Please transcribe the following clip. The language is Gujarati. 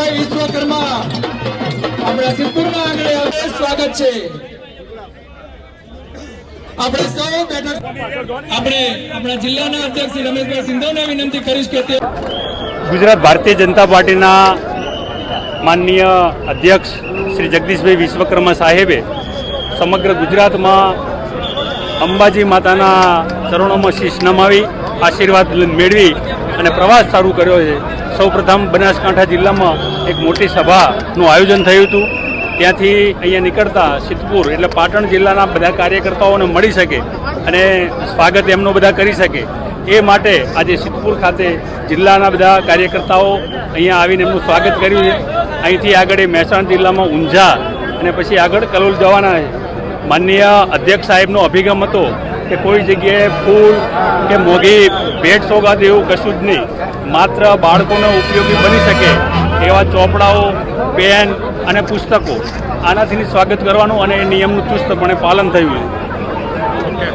જગદીશભાઈ વિશ્વકર્મા આપણા સિદ્ધપુરના આંગણે આવે સ્વાગત છે। આપણે સૌ બેઠક આપણે આપણા જિલ્લાના અધ્યક્ષ શ્રી રમેશભાઈ સિંધવને વિનંતી કરીશ કે તે ગુજરાત ભારતીય જનતા પાર્ટીના માનનીય અધ્યક્ષ શ્રી જગદીશભાઈ વિશ્વકર્મા સાહેબે સમગ્ર ગુજરાતમાં અંબાજી માતાના ચરણોમાં શીશ નમાવી આશીર્વાદ મેળવી અને પ્રવાસ શરૂ કર્યો છે। સૌપ્રથમ બનાસકાંઠા જિલ્લામાં એક મોટી સભાનું આયોજન થયું હતું। ત્યાંથી અહીંયા નીકળતા સિદ્ધપુર એટલે પાટણ જિલ્લાના બધા કાર્યકર્તાઓને મળી શકે અને સ્વાગત એમનું બધા કરી શકે એ માટે આજે સિદ્ધપુર ખાતે જિલ્લાના બધા કાર્યકર્તાઓ અહીંયા આવીને એમનું સ્વાગત કર્યું છે। અહીંથી આગળ એ મહેસાણા જિલ્લામાં ઊંઝા અને પછી આગળ કલોલ જવાના છે। માનનીય અધ્યક્ષ સાહેબનો અભિગમ હતો કે કોઈ જગ્યાએ ફૂલ કે મોંઘી ભેટ સોગાદ એવું કશું જ નહીં, માત્ર બાળકોને ઉપયોગી બની શકે એવા ચોપડાઓ, પેન અને પુસ્તકો આનાથી સ્વાગત કરવાનું અને એ નિયમનું ચુસ્તપણે પાલન થયું છે।